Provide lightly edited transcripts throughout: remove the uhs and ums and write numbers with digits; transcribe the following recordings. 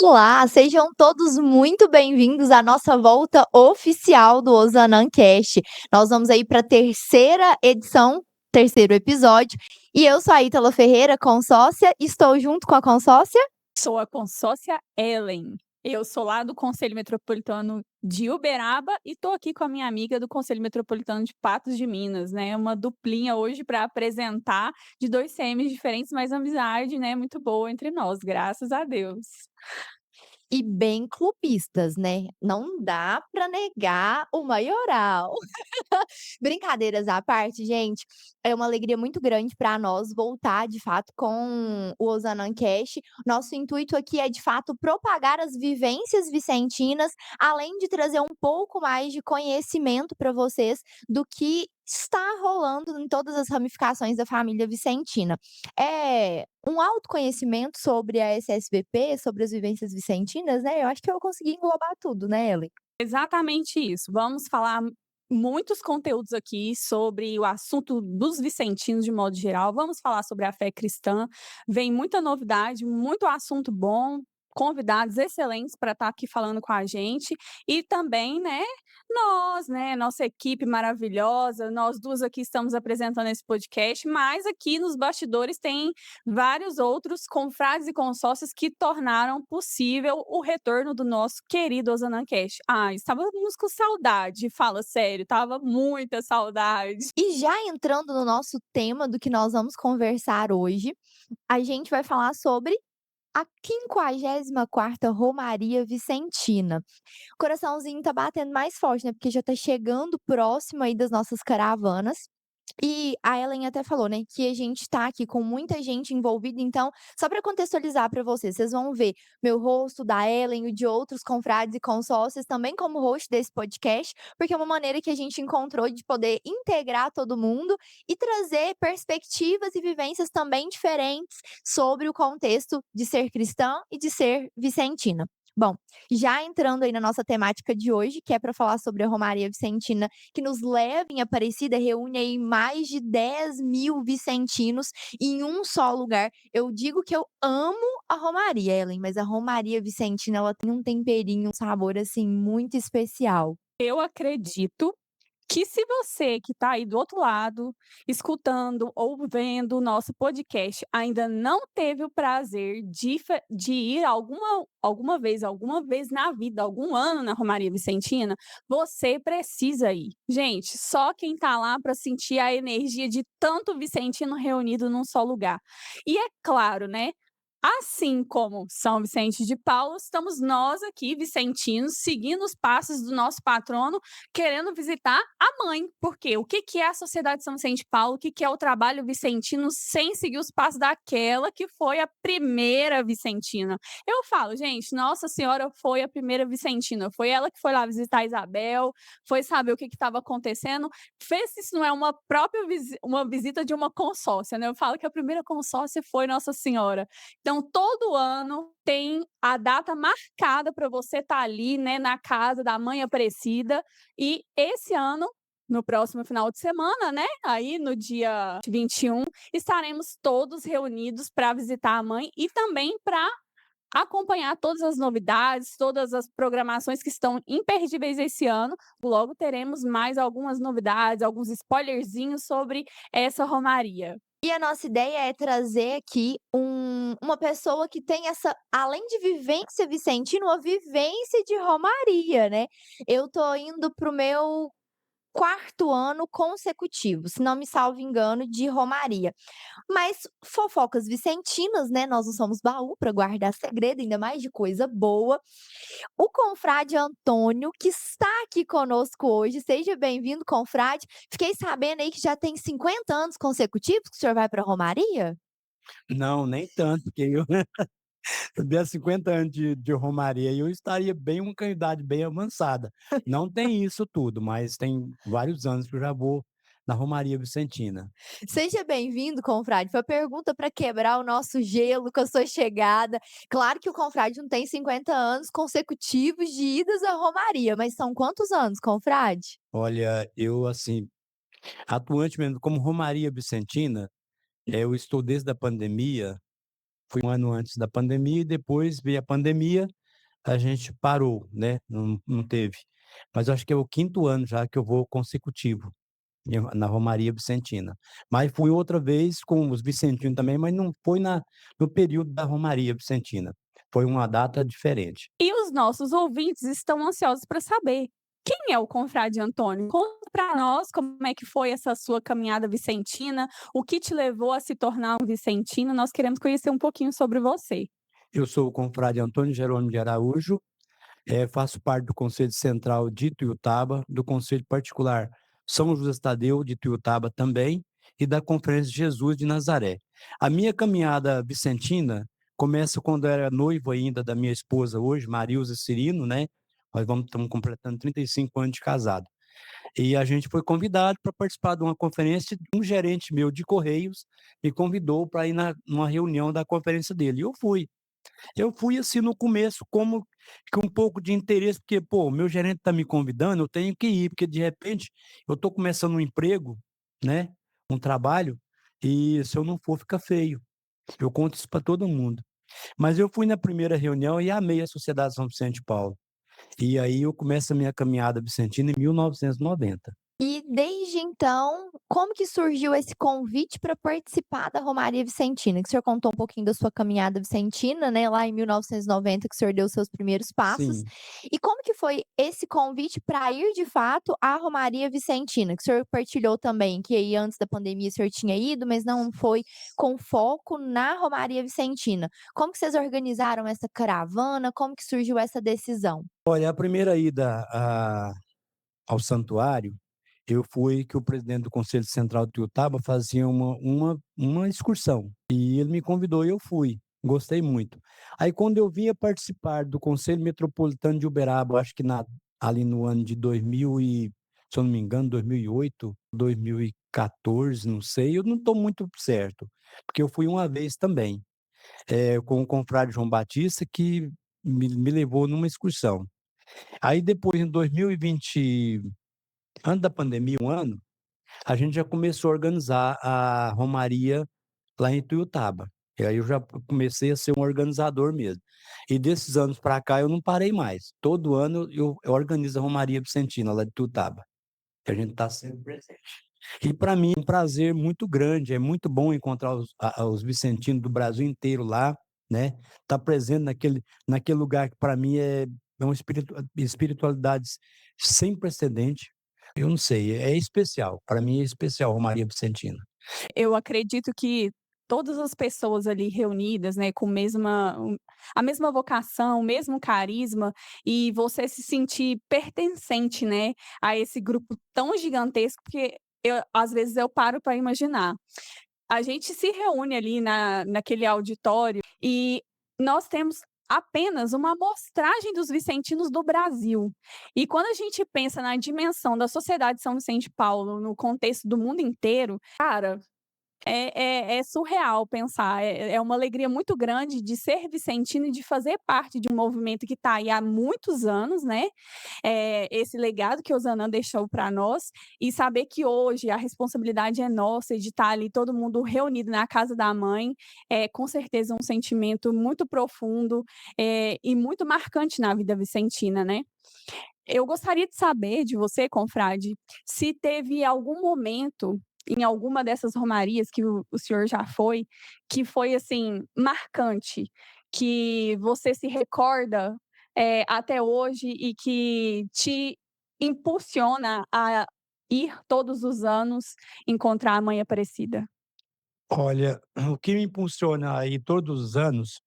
Olá, sejam todos muito bem-vindos à nossa volta oficial do Ozanancast. Nós vamos aí para a terceira edição, terceiro episódio, e eu sou a Ítala Ferreira, consórcia, estou junto com a consórcia. Sou a consórcia Ellen. Eu sou lá do Conselho Metropolitano de Uberaba e estou aqui com a minha amiga do Conselho Metropolitano de Patos de Minas, né? Uma duplinha hoje para apresentar de 2 CMs diferentes, mas amizade, né, muito boa entre nós, graças a Deus. E bem clubistas, né? Não dá para negar o maioral. Brincadeiras à parte, gente, é uma alegria muito grande para nós voltar, de fato, com o Ozanancast. Nosso intuito aqui é, de fato, propagar as vivências vicentinas, além de trazer um pouco mais de conhecimento para vocês do que está rolando em todas as ramificações da família vicentina. É um autoconhecimento sobre a SSVP, sobre as vivências vicentinas, né? Eu acho que eu consegui englobar tudo, né, Ellen? Exatamente isso. Vamos falar muitos conteúdos aqui sobre o assunto dos vicentinos de modo geral. Vamos falar sobre a fé cristã. Vem muita novidade, muito assunto bom, convidados excelentes para estar aqui falando com a gente e também, né, nós, né, nossa equipe maravilhosa, nós duas aqui estamos apresentando esse podcast, mas aqui nos bastidores tem vários outros confrades e consórcios que tornaram possível o retorno do nosso querido Ozanancast. Ah, estávamos com saudade, fala sério, tava muita saudade. E já entrando no nosso tema do que nós vamos conversar hoje, a gente vai falar sobre a 54ª Romaria Vicentina. O coraçãozinho tá batendo mais forte, né, porque já tá chegando próximo aí das nossas caravanas. E a Ellen até falou, né, que a gente tá aqui com muita gente envolvida, então, só para contextualizar para vocês, vocês vão ver meu rosto, da Ellen, o de outros confrades e consórcios também como host desse podcast, porque é uma maneira que a gente encontrou de poder integrar todo mundo e trazer perspectivas e vivências também diferentes sobre o contexto de ser cristã e de ser vicentina. Bom, já entrando aí na nossa temática de hoje, que é para falar sobre a Romaria Vicentina, que nos leva em Aparecida, reúne aí mais de 10.000 vicentinos em um só lugar. Eu digo que eu amo a Romaria, Ellen, mas a Romaria Vicentina, ela tem um temperinho, um sabor, assim, muito especial. Eu acredito que se você que está aí do outro lado, escutando ou vendo o nosso podcast, ainda não teve o prazer de ir alguma vez na vida, algum ano na Romaria Vicentina, você precisa ir. Gente, só quem está lá para sentir a energia de tanto vicentino reunido num só lugar. E é claro, né? Assim como São Vicente de Paulo, estamos nós aqui, vicentinos, seguindo os passos do nosso patrono, querendo visitar a mãe. Porque o que é a Sociedade de São Vicente de Paulo? O que é o trabalho vicentino sem seguir os passos daquela que foi a primeira vicentina? Eu falo, gente, Nossa Senhora foi a primeira vicentina. Foi ela que foi lá visitar a Isabel, foi saber o que estava acontecendo. Fez se isso não é uma própria uma visita de uma consórcia, né? Eu falo que a primeira consórcia foi Nossa Senhora. Então, todo ano tem a data marcada para você estar ali, né, na casa da mãe Aparecida. E esse ano, no próximo final de semana, né, aí no dia 21, estaremos todos reunidos para visitar a mãe e também para acompanhar todas as novidades, todas as programações que estão imperdíveis esse ano. Logo teremos mais algumas novidades, alguns spoilerzinhos sobre essa romaria. E a nossa ideia é trazer aqui uma pessoa que tem essa, além de vivência vicentina, uma vivência de romaria, né. Eu tô indo para o meu quarto ano consecutivo, se não me salvo engano, de romaria. Mas fofocas vicentinas, né, nós não somos baú para guardar segredo, ainda mais de coisa boa. O confrade Antônio, que está aqui conosco hoje, seja bem-vindo, confrade. Fiquei sabendo aí que já tem 50 anos consecutivos que o senhor vai para romaria? Não, nem tanto, porque eu se der 50 anos de romaria, eu estaria bem uma idade bem avançada. Não tem isso tudo, mas tem vários anos que eu já vou na romaria vicentina. Seja bem-vindo, confrade. Foi a pergunta para quebrar o nosso gelo com a sua chegada. Claro que o confrade não tem 50 anos consecutivos de idas à romaria, mas são quantos anos, confrade? Olha, eu, assim, atuante mesmo como romaria vicentina, eu estou desde a pandemia, Foi um ano antes da pandemia e depois veio a pandemia, a gente parou, né, não teve. Mas eu acho que é o quinto ano já que eu vou consecutivo na Romaria Vicentina. Mas fui outra vez com os vicentinos também, mas não foi no período da Romaria Vicentina, foi uma data diferente. E os nossos ouvintes estão ansiosos para saber, quem é o confrade Antônio? Conta para nós como é que foi essa sua caminhada vicentina, o que te levou a se tornar um vicentino, nós queremos conhecer um pouquinho sobre você. Eu sou o confrade Antônio Jerônimo de Araújo, faço parte do Conselho Central de Ituiutaba, do Conselho Particular São José Tadeu de Ituiutaba também, e da Conferência de Jesus de Nazaré. A minha caminhada vicentina começa quando eu era noivo ainda da minha esposa hoje, Marilza Cirino, né, estamos completando 35 anos de casado. E a gente foi convidado para participar de uma conferência, um gerente meu de Correios me convidou para ir numa reunião da conferência dele, e eu fui. Eu fui, assim, no começo como com um pouco de interesse, porque, pô, o meu gerente está me convidando, eu tenho que ir, porque de repente eu estou começando um emprego, né, um trabalho, e se eu não for fica feio. Eu conto isso para todo mundo. Mas eu fui na primeira reunião e amei a Sociedade São Vicente de Paulo. E aí eu começo a minha caminhada vicentina em 1990. E desde então, como que surgiu esse convite para participar da Romaria Vicentina? Que o senhor contou um pouquinho da sua caminhada vicentina, né, lá em 1990 que o senhor deu os seus primeiros passos. Sim. E como que foi esse convite para ir de fato à Romaria Vicentina? Que o senhor partilhou também, que aí antes da pandemia o senhor tinha ido, mas não foi com foco na Romaria Vicentina. Como que vocês organizaram essa caravana? Como que surgiu essa decisão? Olha, a primeira ida ao santuário, eu fui que o presidente do Conselho Central de Tuiutaba fazia uma excursão, e ele me convidou e eu fui, gostei muito. Aí quando eu vinha participar do Conselho Metropolitano de Uberaba, acho que ali no ano de 2000 e, se eu não me engano, 2008, 2014, não sei, eu não estou muito certo, porque eu fui uma vez também, com o confrade João Batista, que me levou numa excursão. Aí depois, em 2020, antes da pandemia, um ano, a gente já começou a organizar a romaria lá em Ituiutaba. E aí eu já comecei a ser um organizador mesmo. E desses anos para cá eu não parei mais. Todo ano eu organizo a Romaria Vicentina lá de Ituiutaba, que a gente está sempre presente. E para mim é um prazer muito grande, é muito bom encontrar os vicentinos do Brasil inteiro lá, né, tá presente naquele lugar que para mim é uma espiritualidade sem precedente. Eu não sei, é especial, para mim é especial Romaria Vicentina. Eu acredito que todas as pessoas ali reunidas, né, com a mesma vocação, o mesmo carisma, e você se sentir pertencente, né, a esse grupo tão gigantesco, porque às vezes eu paro para imaginar. A gente se reúne ali naquele auditório e nós temos apenas uma amostragem dos vicentinos do Brasil. E quando a gente pensa na dimensão da Sociedade São Vicente de Paulo no contexto do mundo inteiro, cara, é surreal pensar, é uma alegria muito grande de ser vicentino e de fazer parte de um movimento que está aí há muitos anos, né, esse legado que o Osanã deixou para nós, e saber que hoje a responsabilidade é nossa de estar ali todo mundo reunido na casa da mãe, é com certeza um sentimento muito profundo, e muito marcante na vida vicentina, né. Eu gostaria de saber de você, confrade, se teve algum momento em alguma dessas romarias que o senhor já foi, que foi, assim, marcante, que você se recorda, até hoje e que te impulsiona a ir todos os anos encontrar a mãe Aparecida? Olha, o que me impulsiona aí todos os anos,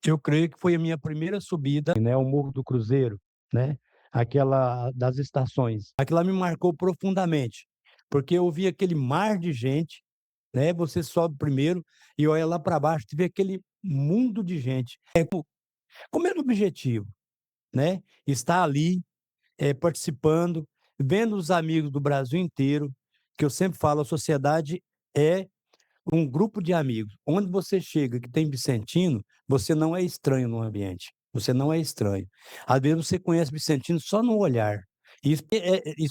eu creio que foi a minha primeira subida, né, ao Morro do Cruzeiro, né, aquela das estações. Aquilo lá me marcou profundamente, porque eu vi aquele mar de gente, né, você sobe primeiro e olha lá para baixo, tu vê aquele mundo de gente. Com o mesmo objetivo, né, estar ali, participando, vendo os amigos do Brasil inteiro, que eu sempre falo, a sociedade é um grupo de amigos. Onde você chega que tem vicentino, você não é estranho no ambiente, você não é estranho. Às vezes você conhece vicentino só no olhar. Isso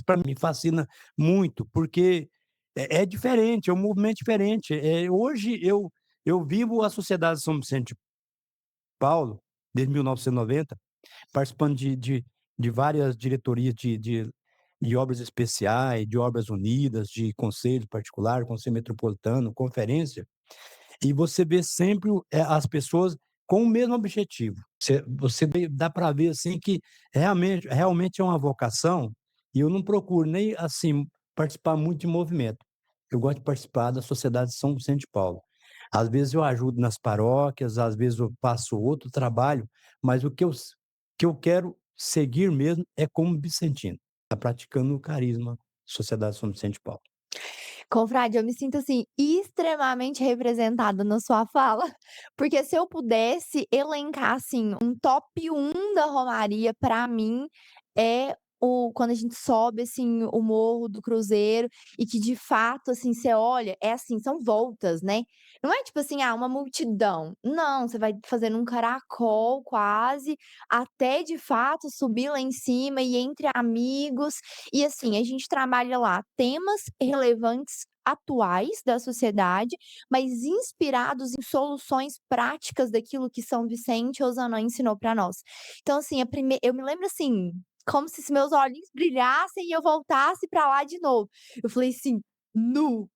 para mim fascina muito, porque é diferente, é um movimento diferente. Hoje Eu vivo a Sociedade São Vicente de Paulo, desde 1990, participando de várias diretorias de obras especiais, de obras unidas, de conselho particular, conselho metropolitano, conferência, e você vê sempre as pessoas com o mesmo objetivo. Você dá para ver, assim, que realmente é uma vocação, e eu não procuro nem, assim, participar muito de movimento. Eu gosto de participar da Sociedade São Vicente de Paulo. Às vezes eu ajudo nas paróquias, às vezes eu faço outro trabalho, mas o que eu quero seguir mesmo é como vicentino, tá praticando o carisma Sociedade São Vicente de Paulo. Confrade, eu me sinto, assim, extremamente representada na sua fala, porque se eu pudesse elencar, assim, um top 1 da romaria, pra mim, é quando a gente sobe, assim, o morro do Cruzeiro e que de fato, assim, você olha, é assim, são voltas, né. Não é tipo assim, uma multidão. Não, você vai fazendo um caracol quase, até de fato subir lá em cima e entre amigos, e assim, a gente trabalha lá temas relevantes atuais da sociedade, mas inspirados em soluções práticas daquilo que São Vicente Ozanam ensinou para nós. Então, assim, eu me lembro, assim, como se meus olhinhos brilhassem e eu voltasse para lá de novo. Eu falei assim: "Nu",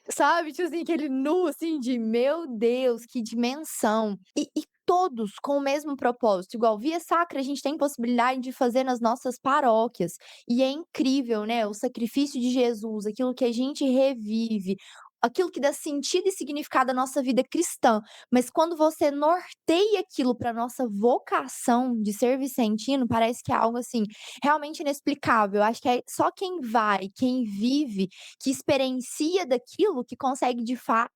sabe, tipo assim, aquele nu, assim, de meu Deus, que dimensão. E todos com o mesmo propósito, igual via sacra a gente tem possibilidade de fazer nas nossas paróquias, e é incrível, né, o sacrifício de Jesus, aquilo que a gente revive, aquilo que dá sentido e significado à nossa vida cristã, mas quando você norteia aquilo para nossa vocação de ser vicentino, parece que é algo, assim, realmente inexplicável. Eu acho que é só quem vai, quem vive, que experiencia daquilo, que consegue de fato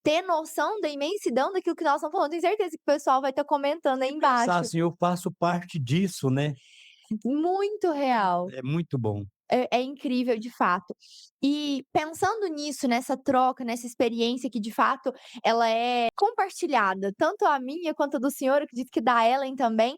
ter noção da imensidão daquilo que nós estamos falando. Tenho certeza que o pessoal vai estar comentando aí E pensar embaixo. assim: "Eu faço parte disso", né, Muito real. é muito bom. É incrível, de fato. E pensando nisso, nessa troca, nessa experiência que de fato ela é compartilhada, tanto a minha quanto a do senhor, eu acredito que da Ellen também.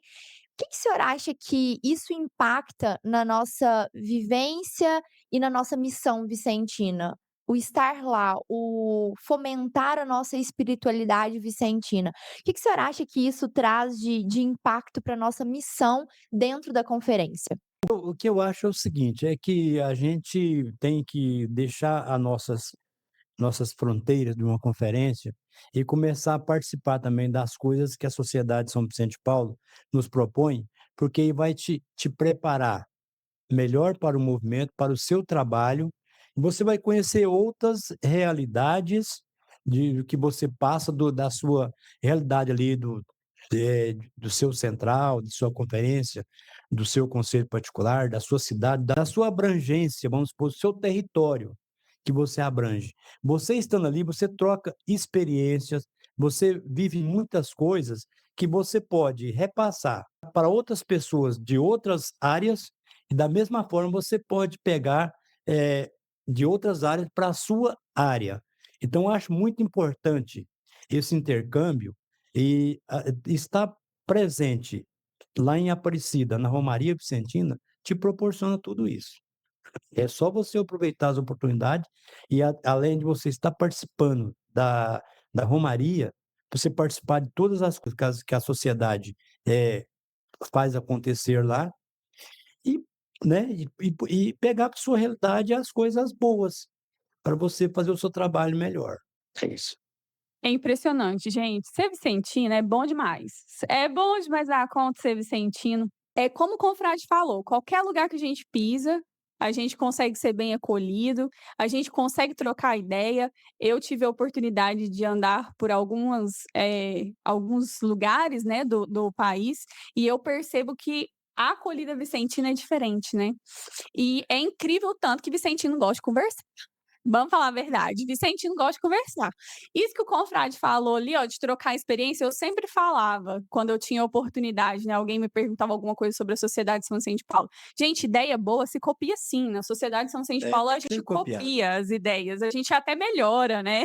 Que o senhor acha que isso impacta na nossa vivência e na nossa missão vicentina? O estar lá, o fomentar a nossa espiritualidade vicentina. Que o senhor acha que isso traz de impacto para nossa missão dentro da conferência? O que eu acho é o seguinte, é que a gente tem que deixar as nossas fronteiras de uma conferência e começar a participar também das coisas que a Sociedade São Vicente de Paulo nos propõe, porque aí vai te preparar melhor para o movimento, para o seu trabalho, e você vai conhecer outras realidades do que você passa da sua realidade ali do seu central, de sua conferência, do seu conselho particular, da sua cidade, da sua abrangência, vamos supor, do seu território que você abrange. Você estando ali, você troca experiências, você vive muitas coisas que você pode repassar para outras pessoas de outras áreas, e da mesma forma você pode pegar, de outras áreas para a sua área. Então eu acho muito importante esse intercâmbio e estar presente lá em Aparecida, na Romaria Vicentina, te proporciona tudo isso. É só você aproveitar as oportunidades e além de você estar participando da romaria, você participar de todas as coisas que a sociedade, faz acontecer lá e, né, e pegar para sua realidade as coisas boas, para você fazer o seu trabalho melhor. É isso. É impressionante, gente. Ser vicentino é bom demais. É bom demais dar conta de ser vicentino. É como o confrade falou, qualquer lugar que a gente pisa, a gente consegue ser bem acolhido, a gente consegue trocar ideia. Eu tive a oportunidade de andar por alguns lugares, né, do país, e eu percebo que a acolhida vicentina é diferente, né. E é incrível o tanto que vicentino gosta de conversar. Vamos falar a verdade, vicentino gosta de conversar. Isso que o confrade falou ali, ó, de trocar experiência, eu sempre falava quando eu tinha oportunidade, né, alguém me perguntava alguma coisa sobre a Sociedade São Vicente de Paulo. Gente, ideia boa se copia sim, na Sociedade São Vicente de É, Paulo a tem que gente ser copiado. copia as ideias, a gente até melhora, né,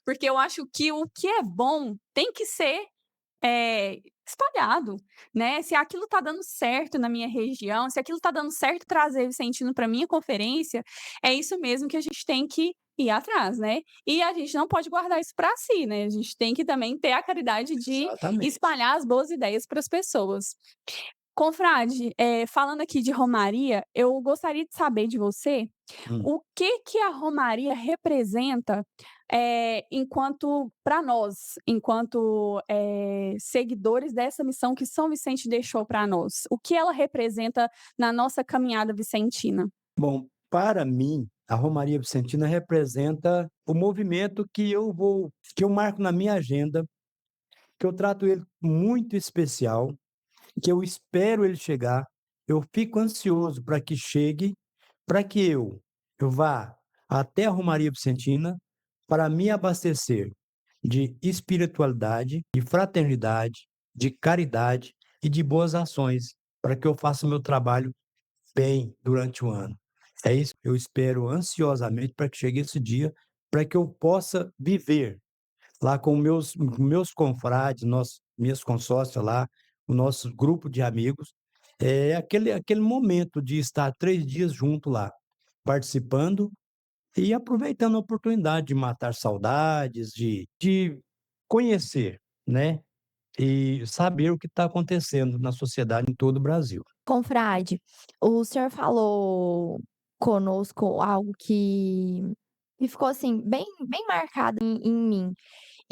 porque eu acho que o que é bom tem que ser, espalhado, né. Se aquilo está dando certo na minha região, se aquilo está dando certo trazer vicentino para minha conferência, é isso mesmo que a gente tem que ir atrás, né. E a gente não pode guardar isso para si, né, a gente tem que também ter a caridade de Exatamente. espalhar as boas ideias para as pessoas. Confrade, falando aqui de romaria, eu gostaria de saber de você Hum. o que que a romaria representa, enquanto para nós, enquanto, seguidores dessa missão que São Vicente deixou para nós. O que ela representa na nossa caminhada vicentina? Bom, para mim, a Romaria Vicentina representa o movimento que eu marco na minha agenda, que eu trato ele muito especial, que eu espero ele chegar, eu fico ansioso para que chegue, para que eu vá até a Romaria Vicentina para me abastecer de espiritualidade, de fraternidade, de caridade e de boas ações, para que eu faça o meu trabalho bem durante o ano. É isso que eu espero ansiosamente para que chegue esse dia, para que eu possa viver lá com meus confrades, minhas consórcias lá, o nosso grupo de amigos, é aquele momento de estar 3 dias junto lá, participando e aproveitando a oportunidade de matar saudades, de conhecer, né, e saber o que está acontecendo na sociedade em todo o Brasil. Confrade, o senhor falou conosco algo que ficou, assim, bem marcado em mim.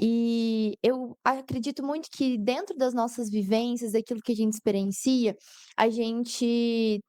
E eu acredito muito que dentro das nossas vivências, daquilo que a gente experiencia, a gente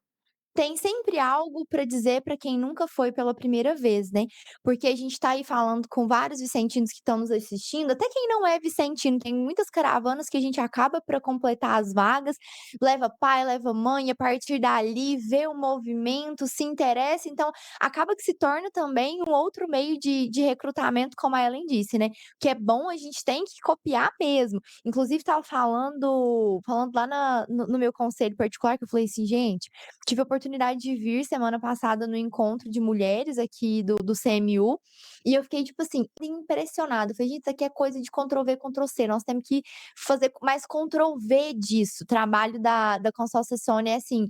tem sempre algo para dizer para quem nunca foi pela primeira vez, né, porque a gente está aí falando com vários vicentinos que estão nos assistindo, até quem não é vicentino, tem muitas caravanas que a gente acaba para completar as vagas, leva pai, leva mãe, a partir dali vê o movimento, se interessa, então acaba que se torna também um outro meio de recrutamento, como a Ellen disse, né, que é bom, a gente tem que copiar mesmo. Inclusive estava falando lá no meu conselho particular, que eu falei assim: "Gente, tive a oportunidade de vir semana passada no encontro de mulheres aqui do CMU, e eu fiquei, tipo assim, impressionada. Eu falei: "Gente, isso aqui é coisa de Ctrl V, Ctrl C, nós temos que fazer mais Ctrl V disso". O trabalho da Consórcia Sônia é, assim,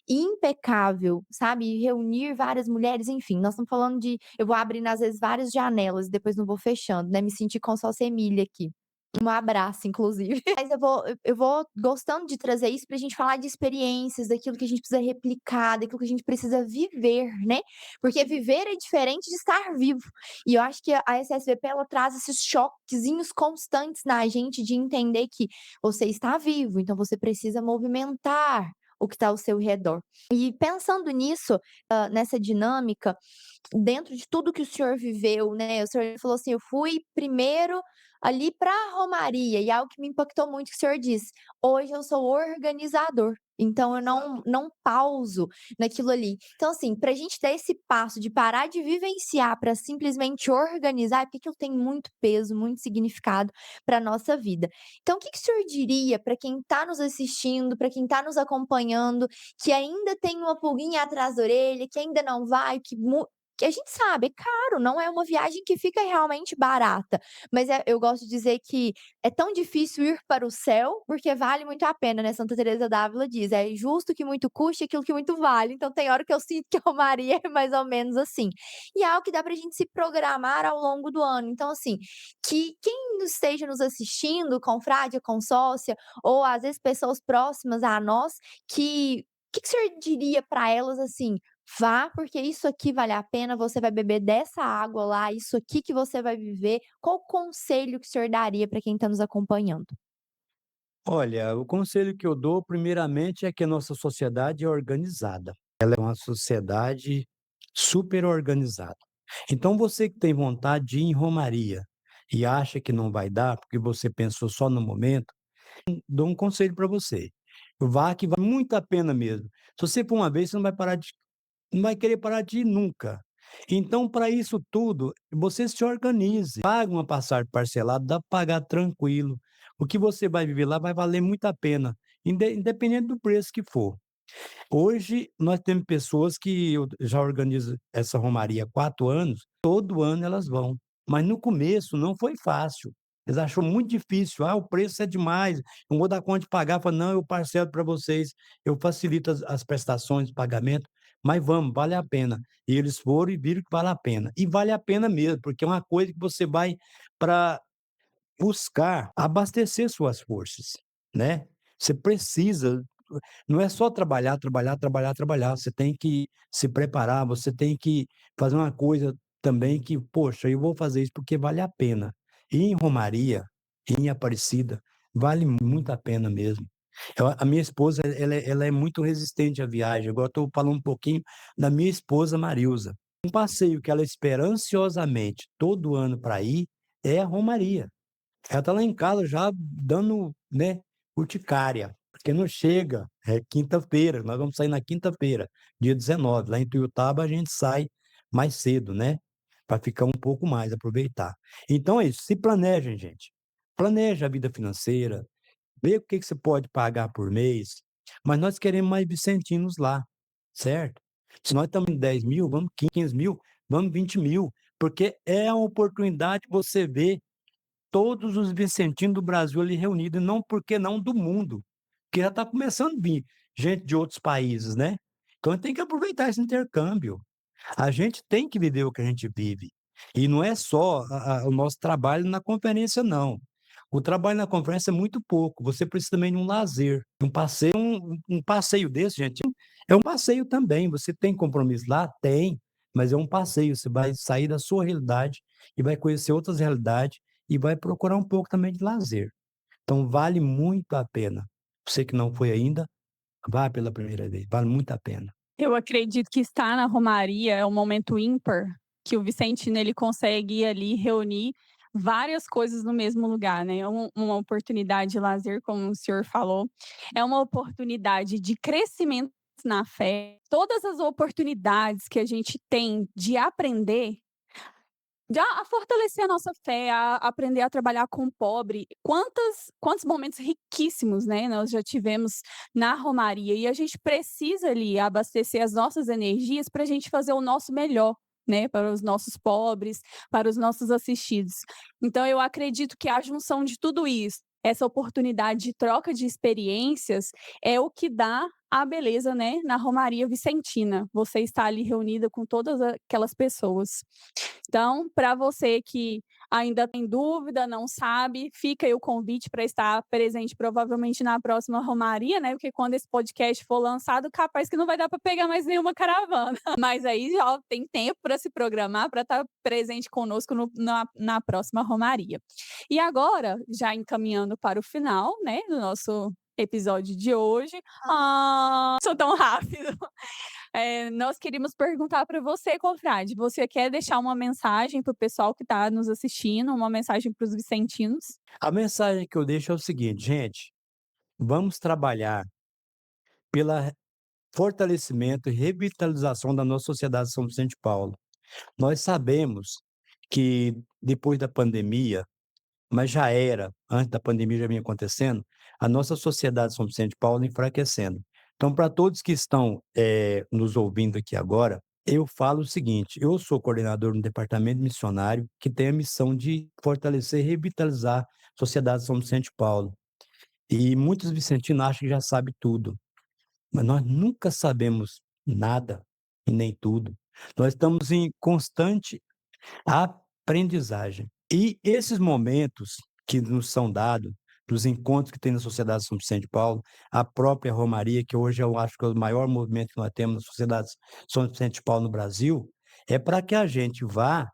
impecável, sabe, reunir várias mulheres, enfim, nós estamos falando de eu vou abrindo, às vezes, várias janelas e depois não vou fechando, né, me senti Consórcia Emília aqui. Um abraço, inclusive. Mas eu vou gostando de trazer isso pra gente falar de experiências, daquilo que a gente precisa replicar, daquilo que a gente precisa viver, né. Porque viver é diferente de estar vivo. E eu acho que a SSVP ela traz esses choquezinhos constantes na gente de entender que você está vivo, então você precisa movimentar o que está ao seu redor. E pensando nisso, nessa dinâmica, dentro de tudo que o senhor viveu, né, o senhor falou assim: "Eu fui primeiro ali para a romaria", e algo que me impactou muito que o senhor disse: "Hoje eu sou organizador, então eu não pauso naquilo ali". Então, assim, para a gente dar esse passo de parar de vivenciar para simplesmente organizar, é porque aquilo tem muito peso, muito significado para nossa vida. Então, o que que o senhor diria para quem está nos assistindo, para quem está nos acompanhando, que ainda tem uma pulguinha atrás da orelha, que ainda não vai, que a gente sabe, é caro, não é uma viagem que fica realmente barata, mas eu gosto de dizer que é tão difícil ir para o céu, porque vale muito a pena, né, Santa Teresa d'Ávila diz: "É justo que muito custe aquilo que muito vale", então tem hora que eu sinto que a romaria é mais ou menos assim. E é algo que dá pra gente se programar ao longo do ano, então assim, que quem esteja nos assistindo, confrade, consórcia, ou às vezes pessoas próximas a nós, que o senhor diria para elas assim: "Vá, porque isso aqui vale a pena, você vai beber dessa água lá, isso aqui que você vai viver". Qual o conselho que o senhor daria para quem está nos acompanhando? Olha, o conselho que eu dou, primeiramente, é que a nossa sociedade é organizada. Ela é uma sociedade super organizada. Então, você que tem vontade de ir em romaria e acha que não vai dar, porque você pensou só no momento, dou um conselho para você. Vá que vale muito a pena mesmo. Se você for uma vez, você não vai querer parar de ir nunca. Então, para isso tudo, você se organize, pague uma passagem parcelada, dá para pagar tranquilo. O que você vai viver lá vai valer muito a pena, independente do preço que for. Hoje, nós temos pessoas que eu já organizo essa romaria há 4 anos, todo ano elas vão, mas no começo não foi fácil. Eles achou muito difícil: "Ah, o preço é demais, não vou dar conta de pagar". Falei: "Não, eu parcelo para vocês, eu facilito as prestações de pagamento, mas vamos, vale a pena". E eles foram e viram que vale a pena. E vale a pena mesmo, porque é uma coisa que você vai para buscar abastecer suas forças, né. Você precisa, não é só trabalhar, trabalhar, trabalhar, trabalhar, você tem que se preparar, você tem que fazer uma coisa também que: "Poxa, eu vou fazer isso porque vale a pena". E em Romaria, em Aparecida, vale muito a pena mesmo. A minha esposa, ela é muito resistente à viagem, agora estou falando um pouquinho da minha esposa Marilza. Um passeio que ela espera ansiosamente todo ano para ir é a Romaria. Ela tá lá em casa já dando, né, urticária, porque não chega, é quinta-feira, nós vamos sair na quinta-feira, dia 19, lá em Tuiutaba a gente sai mais cedo, né, para ficar um pouco mais, aproveitar. Então é isso, se planejem gente, planeja a vida financeira, vê o que que você pode pagar por mês, mas nós queremos mais vicentinos lá, certo? Se nós estamos em 10.000, vamos 15.000, vamos 20.000, porque é a oportunidade de você ver todos os vicentinos do Brasil ali reunidos, e não, por que não, do mundo, porque já está começando a vir gente de outros países, né. Então a gente tem que aproveitar esse intercâmbio. A gente tem que viver o que a gente vive, e não é só o nosso trabalho na conferência não. O trabalho na conferência é muito pouco, você precisa também de um lazer, um passeio, um passeio desse, gente, é um passeio também. Você tem compromisso lá? Tem, mas é um passeio, você vai sair da sua realidade e vai conhecer outras realidades e vai procurar um pouco também de lazer. Então vale muito a pena. Você que não foi ainda, vá pela primeira vez, vale muito a pena. Eu acredito que estar na romaria é um momento ímpar, que o vicentino ele consegue ali reunir várias coisas no mesmo lugar, né, uma oportunidade de lazer, como o senhor falou, é uma oportunidade de crescimento na fé. Todas as oportunidades que a gente tem de aprender, de a fortalecer a nossa fé, a aprender a trabalhar com o pobre. Quantos momentos riquíssimos, né, nós já tivemos na romaria, e a gente precisa ali abastecer as nossas energias para a gente fazer o nosso melhor, né, para os nossos pobres, para os nossos assistidos. Então eu acredito que a junção de tudo isso, essa oportunidade de troca de experiências, é o que dá a beleza, né, na romaria vicentina. Você está ali reunida com todas aquelas pessoas. Então, para você que ainda tem dúvida, não sabe, fica aí o convite para estar presente provavelmente na próxima romaria, né, porque quando esse podcast for lançado, capaz que não vai dar para pegar mais nenhuma caravana, mas aí já tem tempo para se programar para estar presente conosco na próxima romaria. E agora, já encaminhando para o final, né, do nosso episódio de hoje, sou tão rápido. Nós queríamos perguntar para você, confrade, você quer deixar uma mensagem para o pessoal que está nos assistindo, uma mensagem para os vicentinos? A mensagem que eu deixo é o seguinte: gente, vamos trabalhar pela fortalecimento e revitalização da nossa sociedade de São Vicente de Paulo. Nós sabemos que depois da pandemia, mas já era, antes da pandemia já vinha acontecendo, a nossa sociedade de São Vicente de Paulo enfraquecendo. Então, para todos que estão, nos ouvindo aqui agora, eu falo o seguinte: eu sou coordenador no departamento missionário, que tem a missão de fortalecer e revitalizar a sociedade de São Vicente de Paulo. E muitos vicentinos acham que já sabe tudo, mas nós nunca sabemos nada e nem tudo. Nós estamos em constante aprendizagem. E esses momentos que nos são dados, dos encontros que tem na Sociedade São Vicente de Paulo, a própria Romaria, que hoje eu acho que é o maior movimento que nós temos na Sociedade São Vicente de Paulo no Brasil, é para que a gente vá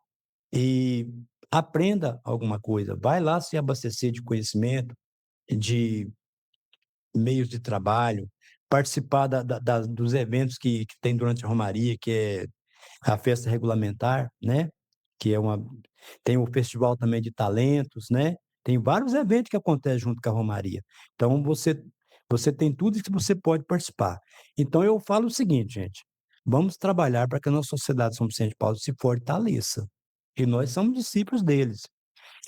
e aprenda alguma coisa. Vai lá se abastecer de conhecimento, de meios de trabalho, participar dos eventos que tem durante a Romaria, que é a festa regulamentar, né, que é uma, tem o festival também de talentos, né, tem vários eventos que acontecem junto com a Romaria. Então você tem tudo isso que você pode participar. Então eu falo o seguinte, gente: vamos trabalhar para que a nossa sociedade de São Vicente de Paulo se fortaleça, e nós somos discípulos deles.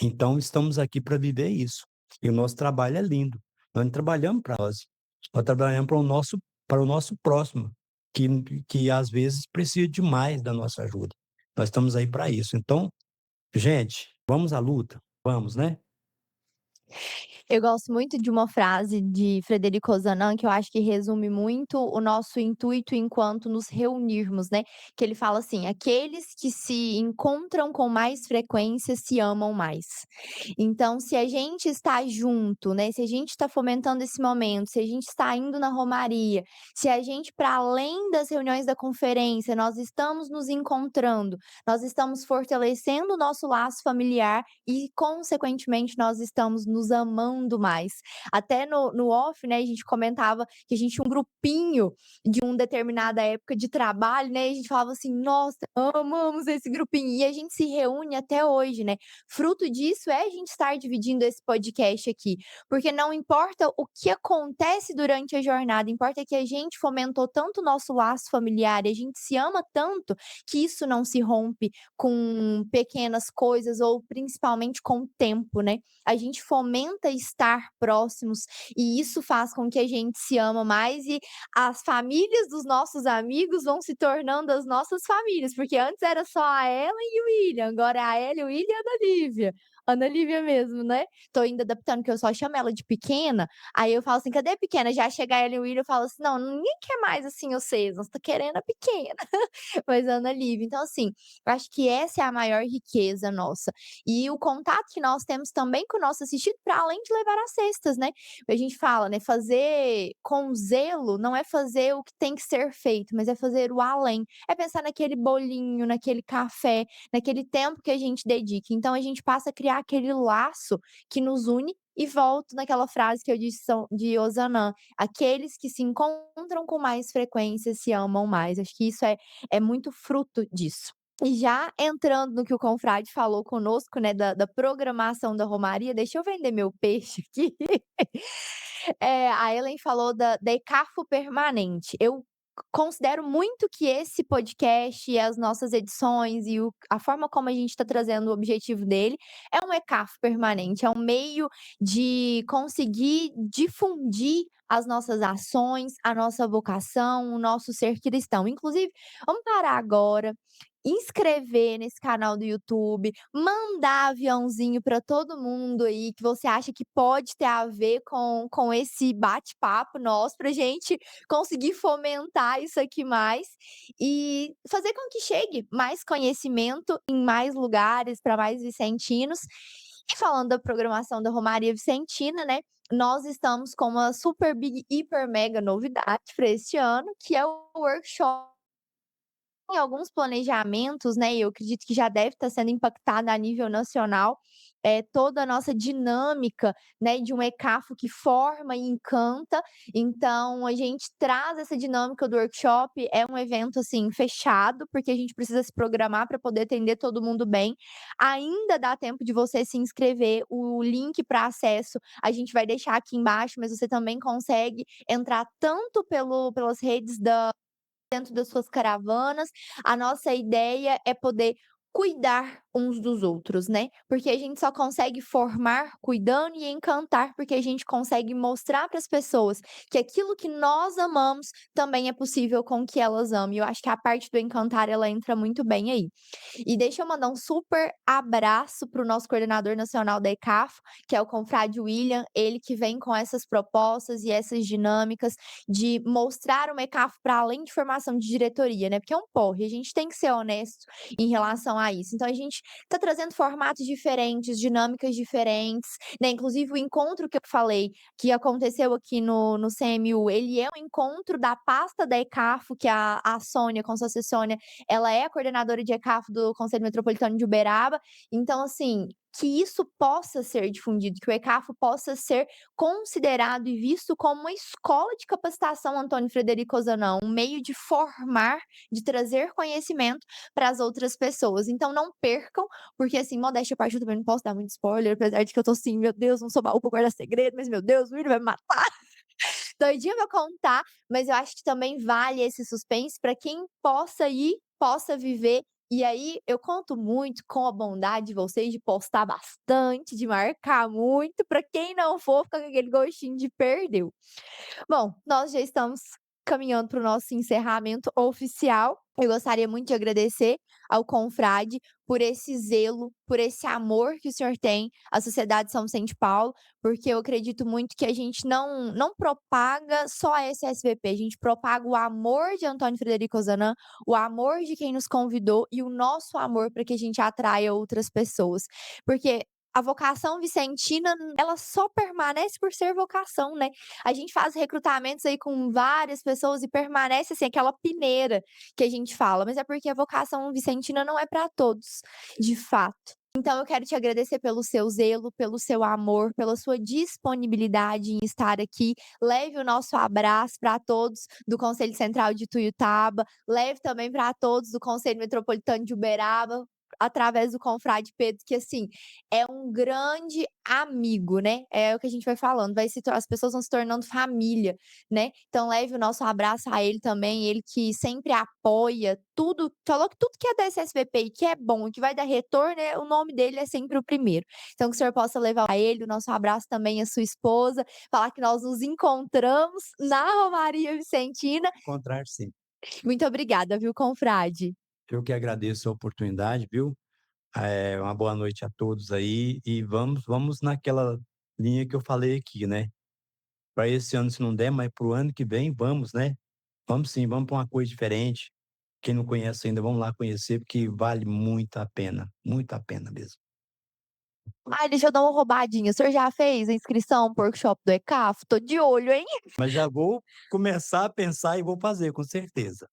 Então estamos aqui para viver isso. E o nosso trabalho é lindo. Nós não trabalhamos para nós trabalhamos para o nosso próximo, que que às vezes precisa demais da nossa ajuda. Nós estamos aí para isso. Então, gente, vamos à luta? Vamos, né? Eu gosto muito de uma frase de Frederico Ozanam, que eu acho que resume muito o nosso intuito enquanto nos reunirmos, né, que ele fala assim: "Aqueles que se encontram com mais frequência se amam mais". Então, se a gente está junto, né, se a gente está fomentando esse momento, se a gente está indo na romaria, se a gente, para além das reuniões da conferência, nós estamos nos encontrando, nós estamos fortalecendo o nosso laço familiar e, consequentemente, nós estamos nos amando mais. Até no off, né, a gente comentava que a gente tinha um grupinho de uma determinada época de trabalho, né, e a gente falava assim: "Nossa, amamos esse grupinho", e a gente se reúne até hoje, né. Fruto disso é a gente estar dividindo esse podcast aqui, porque não importa o que acontece durante a jornada, importa que a gente fomentou tanto o nosso laço familiar e a gente se ama tanto, que isso não se rompe com pequenas coisas ou principalmente com o tempo, né. A gente fomenta estar próximos e isso faz com que a gente se ama mais e as famílias dos nossos amigos vão se tornando as nossas famílias, porque antes era só a Ellen e o William, agora é a Ellen, o William e a Ana Lívia. Ana Lívia mesmo, né. Tô ainda adaptando, que eu só chamo ela de pequena, aí eu falo assim: "Cadê a pequena?" Já chega a Ellen e o William, eu falo assim: "Não, ninguém quer mais assim vocês, nós tá querendo a pequena." Mas a Ana Lívia. Então assim, eu acho que essa é a maior riqueza nossa. E o contato que nós temos também com o nosso assistido, para além de levar as cestas, né. A gente fala, né, fazer com zelo não é fazer o que tem que ser feito, mas é fazer o além. É pensar naquele bolinho, naquele café, naquele tempo que a gente dedica. Então a gente passa a criar aquele laço que nos une e volto naquela frase que eu disse são de Ozanam: "Aqueles que se encontram com mais frequência se amam mais". Acho que isso é muito fruto disso. E já entrando no que o confrade falou conosco, né, da programação da romaria, deixa eu vender meu peixe aqui. A Ellen falou da Ecafo permanente. Eu considero muito que esse podcast e as nossas edições e a forma como a gente está trazendo o objetivo dele, é um Ecafo permanente, é um meio de conseguir difundir as nossas ações, a nossa vocação, o nosso ser cristão. Inclusive, vamos parar agora, inscrever nesse canal do YouTube, mandar aviãozinho para todo mundo aí que você acha que pode ter a ver com esse bate-papo nosso, pra gente conseguir fomentar isso aqui mais e fazer com que chegue mais conhecimento em mais lugares, para mais vicentinos. E falando da programação da Romaria Vicentina, né, nós estamos com uma super big hiper mega novidade para este ano, que é o workshop em alguns planejamentos, né, e eu acredito que já deve estar sendo impactada a nível nacional, toda a nossa dinâmica, né, de um ECAFO que forma e encanta. Então a gente traz essa dinâmica do workshop, é um evento, assim, fechado, porque a gente precisa se programar para poder atender todo mundo bem. Ainda dá tempo de você se inscrever, o link para acesso a gente vai deixar aqui embaixo, mas você também consegue entrar tanto pelas redes dentro das suas caravanas. A nossa ideia é poder cuidar uns dos outros, né, porque a gente só consegue formar cuidando e encantar, porque a gente consegue mostrar para as pessoas que aquilo que nós amamos também é possível com que elas amem. Eu acho que a parte do encantar ela entra muito bem aí. E deixa eu mandar um super abraço para o nosso coordenador nacional da ECAFO, que é o confrade William, ele que vem com essas propostas e essas dinâmicas de mostrar uma ECAFO para além de formação de diretoria, né, porque é um porre, a gente tem que ser honesto em relação a isso. Então a gente está trazendo formatos diferentes, dinâmicas diferentes, né, inclusive o encontro que eu falei, que aconteceu aqui no CMU, ele é um encontro da pasta da ECAFO, que a Sônia, consórcia Sônia, ela é a coordenadora de ECAFO do Conselho Metropolitano de Uberaba. Então assim, que isso possa ser difundido, que o ECAFO possa ser considerado e visto como uma escola de capacitação Antônio Frederico Ozanam, um meio de formar, de trazer conhecimento para as outras pessoas. Então não percam, porque assim, modéstia à parte, eu também não posso dar muito spoiler, apesar de que eu tô assim: "Meu Deus, não sou baú pra guardar segredo, mas meu Deus, o William vai me matar." Doidinha pra contar, mas eu acho que também vale esse suspense para quem possa ir, possa viver. E aí eu conto muito com a bondade de vocês de postar bastante, de marcar muito, para quem não for ficar com aquele gostinho de perdeu. Bom, nós já estamos caminhando para o nosso encerramento oficial. Eu gostaria muito de agradecer ao confrade por esse zelo, por esse amor que o senhor tem à Sociedade São Vicente de Paulo, porque eu acredito muito que a gente não propaga só a SSVP, a gente propaga o amor de Antônio Frederico Ozanam, o amor de quem nos convidou e o nosso amor para que a gente atraia outras pessoas. Porque a vocação vicentina, ela só permanece por ser vocação, né. A gente faz recrutamentos aí com várias pessoas e permanece, assim, aquela peneira que a gente fala, mas é porque a vocação vicentina não é para todos, de fato. Então eu quero te agradecer pelo seu zelo, pelo seu amor, pela sua disponibilidade em estar aqui. Leve o nosso abraço para todos do Conselho Central de Tuiutaba, leve também para todos do Conselho Metropolitano de Uberaba, através do confrade Pedro, que assim, é um grande amigo, né, é o que a gente vai falando, vai se tor as pessoas vão se tornando família, né. Então leve o nosso abraço a ele também, ele que sempre apoia tudo, falou que tudo que é da SSVP e que é bom e que vai dar retorno, o nome dele é sempre o primeiro. Então que o senhor possa levar a ele o nosso abraço também à sua esposa, falar que nós nos encontramos na Romaria Vicentina. Encontrar sim. Muito obrigada, viu, confrade. Eu que agradeço a oportunidade, viu? Uma boa noite a todos aí e vamos naquela linha que eu falei aqui, né? Para esse ano se não der, mas para o ano que vem vamos, né? Vamos sim, vamos para uma coisa diferente. Quem não conhece ainda, vamos lá conhecer, porque vale muito a pena mesmo. Ai, deixa eu dar uma roubadinha, o senhor já fez a inscrição para o workshop do ECAF? Tô de olho, hein. Mas já vou começar a pensar e vou fazer, com certeza.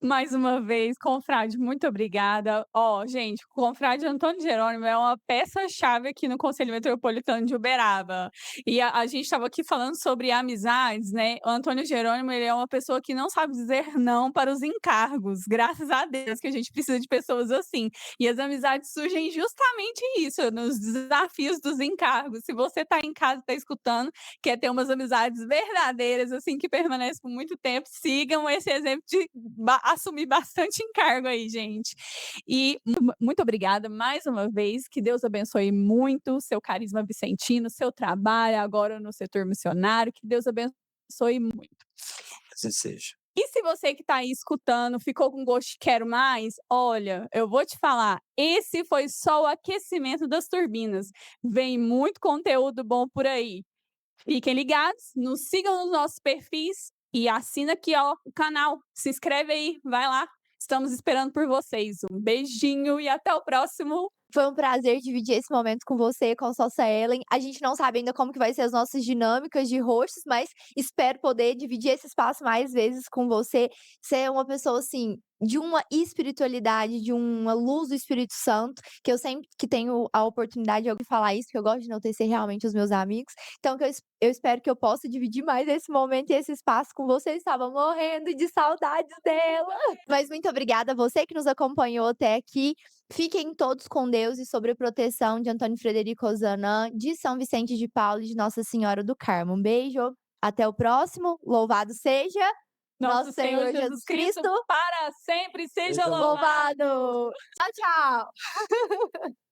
Mais uma vez, confrade, muito obrigada. Ó, gente, o confrade Antônio Jerônimo é uma peça-chave aqui no Conselho Metropolitano de Uberaba. E a gente estava aqui falando sobre amizades, né? O Antônio Jerônimo, ele é uma pessoa que não sabe dizer não para os encargos. Graças a Deus que a gente precisa de pessoas assim. E as amizades surgem justamente isso, nos desafios dos encargos. Se você está em casa, está escutando, quer ter umas amizades verdadeiras, assim, que permanecem por muito tempo, sigam esse exemplo de assumir bastante encargo aí, gente. E muito obrigada mais uma vez, que Deus abençoe muito o seu carisma vicentino, seu trabalho agora no setor missionário, que Deus abençoe muito. Assim seja. E se você que está aí escutando ficou com gosto de quero mais, olha, eu vou te falar, esse foi só o aquecimento das turbinas. Vem muito conteúdo bom por aí. Fiquem ligados, nos sigam nos nossos perfis e assina aqui, ó, o canal. Se inscreve aí, vai lá. Estamos esperando por vocês. Um beijinho e até o próximo. Foi um prazer dividir esse momento com você, com a sócia Ellen. A gente não sabe ainda como que vai ser as nossas dinâmicas de hosts, mas espero poder dividir esse espaço mais vezes com você. Você é uma pessoa, assim, de uma espiritualidade, de uma luz do Espírito Santo, que eu sempre que tenho a oportunidade de ouvir falar isso, que eu gosto de enaltecer realmente os meus amigos. Então que eu espero que eu possa dividir mais esse momento e esse espaço com você. Estava morrendo de saudades dela. Mas muito obrigada a você que nos acompanhou até aqui. Fiquem todos com Deus e sob a proteção de Antônio Frederico Ozanam, de São Vicente de Paulo e de Nossa Senhora do Carmo. Um beijo, até o próximo. Louvado seja Nosso Senhor Jesus Cristo, para sempre seja louvado. louvado. Tchau, tchau.